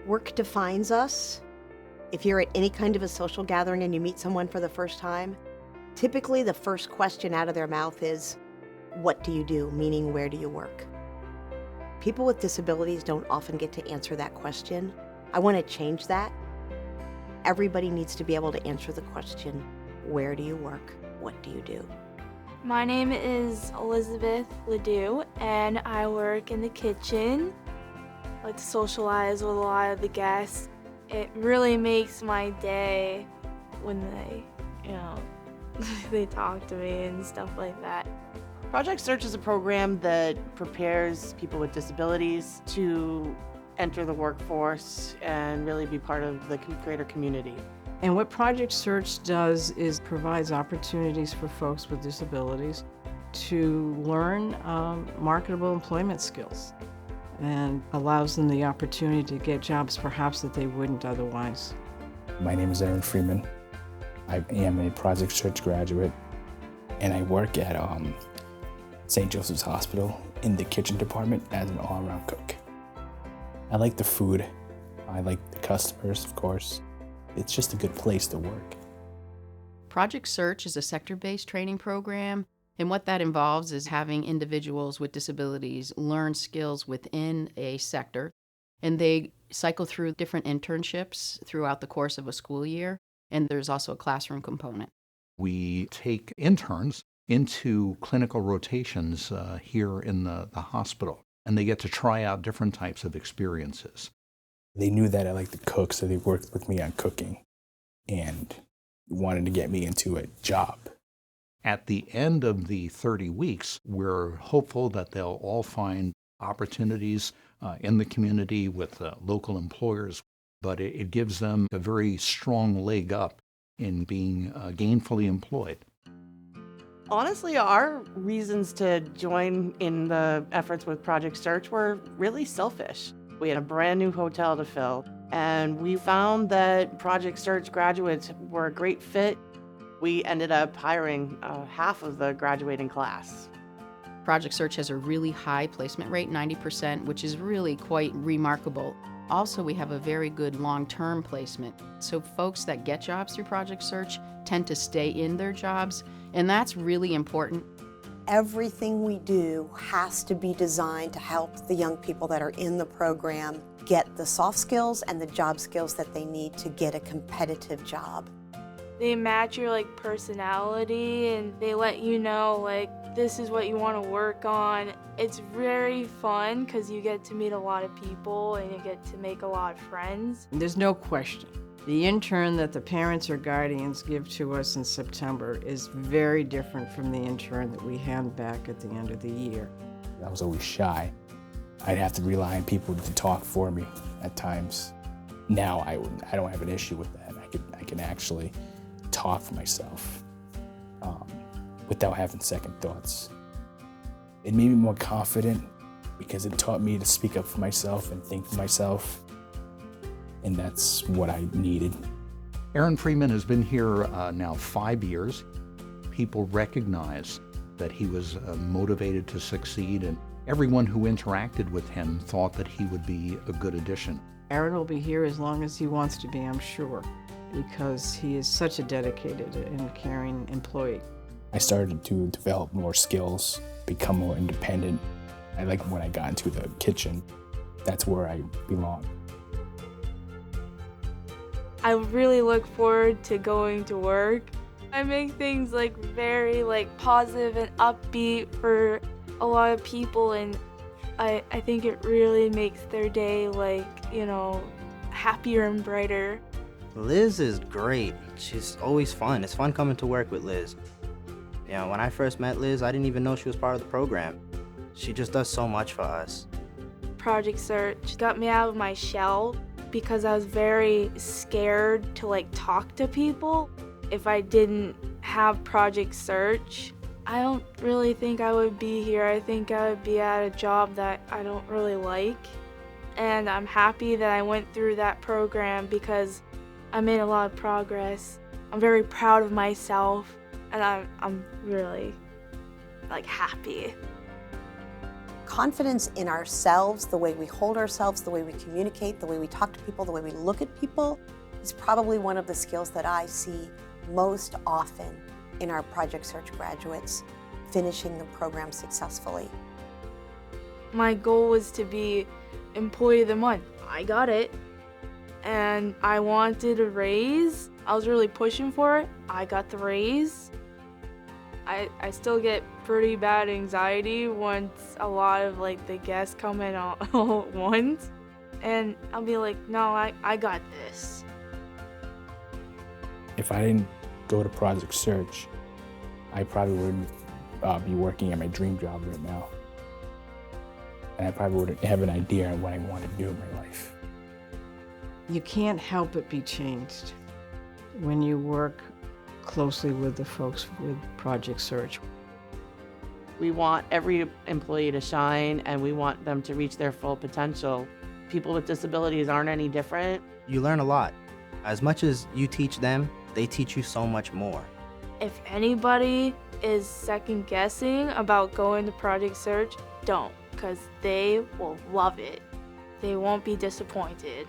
Work defines us. If you're at any kind of a social gathering and you meet someone for the first time, typically the first question out of their mouth is, what do you do? Meaning, where do you work? People with disabilities don't often get to answer that question. I want to change that. Everybody needs to be able to answer the question, where do you work? What do you do? My name is Elizabeth Ledoux, and I work in the kitchen. I like to socialize with a lot of the guests. It really makes my day when they, they talk to me and stuff like that. Project Search is a program that prepares people with disabilities to enter the workforce and really be part of the greater community. And what Project Search does is provides opportunities for folks with disabilities to learn marketable employment skills and allows them the opportunity to get jobs perhaps that they wouldn't otherwise. My name is Erin Freeman. I am a Project Search graduate, and I work at St. Joseph's Hospital in the kitchen department as an all-around cook. I like the food. I like the customers, of course. It's just a good place to work. Project Search is a sector-based training program, and what that involves is having individuals with disabilities learn skills within a sector, and they cycle through different internships throughout the course of a school year, and there's also a classroom component. We take interns into clinical rotations here in the hospital, and they get to try out different types of experiences. They knew that I liked to cook, so they worked with me on cooking and wanted to get me into a job. At the end of the 30 weeks, we're hopeful that they'll all find opportunities in the community with local employers, but it gives them a very strong leg up in being gainfully employed. Honestly, our reasons to join in the efforts with Project Search were really selfish. We had a brand new hotel to fill, and we found that Project Search graduates were a great fit. We ended up hiring half of the graduating class. Project Search has a really high placement rate, 90%, which is really quite remarkable. Also, we have a very good long-term placement. So folks that get jobs through Project Search tend to stay in their jobs, and that's really important. Everything we do has to be designed to help the young people that are in the program get the soft skills and the job skills that they need to get a competitive job. They match your personality, and they let you know this is what you want to work on. It's very fun because you get to meet a lot of people and you get to make a lot of friends. There's no question. The intern that the parents or guardians give to us in September is very different from the intern that we hand back at the end of the year. I was always shy. I'd have to rely on people to talk for me at times. Now I don't have an issue with that. I can actually talk for myself without having second thoughts. It made me more confident because it taught me to speak up for myself and think for myself. And that's what I needed. Erin Freeman has been here now 5 years. People recognize that he was motivated to succeed, and everyone who interacted with him thought that he would be a good addition. Erin will be here as long as he wants to be, I'm sure, because he is such a dedicated and caring employee. I started to develop more skills, become more independent. I like when I got into the kitchen. That's where I belong. I really look forward to going to work. I make things very positive and upbeat for a lot of people, and I think it really makes their day happier and brighter. Liz is great. She's always fun. It's fun coming to work with Liz. When I first met Liz, I didn't even know she was part of the program. She just does so much for us. Project Search got me out of my shell because I was very scared to talk to people. If I didn't have Project Search, I don't really think I would be here. I think I would be at a job that I don't really like. And I'm happy that I went through that program because I made a lot of progress. I'm very proud of myself, and I'm really happy. confidence in ourselves, the way we hold ourselves, the way we communicate, the way we talk to people, the way we look at people, is probably one of the skills that I see most often in our Project Search graduates finishing the program successfully. My goal was to be Employee of the Month. I got it. And I wanted a raise. I was really pushing for it. I got the raise. I still get pretty bad anxiety once a lot of like the guests come in all at once. And I'll be like, no, I got this. If I didn't go to Project Search, I probably wouldn't be working at my dream job right now. And I probably wouldn't have an idea of what I want to do in my life. You can't help but be changed when you work closely with the folks with Project Search. We want every employee to shine, and we want them to reach their full potential. People with disabilities aren't any different. You learn a lot. As much as you teach them, they teach you so much more. If anybody is second guessing about going to Project Search, don't, because they will love it. They won't be disappointed.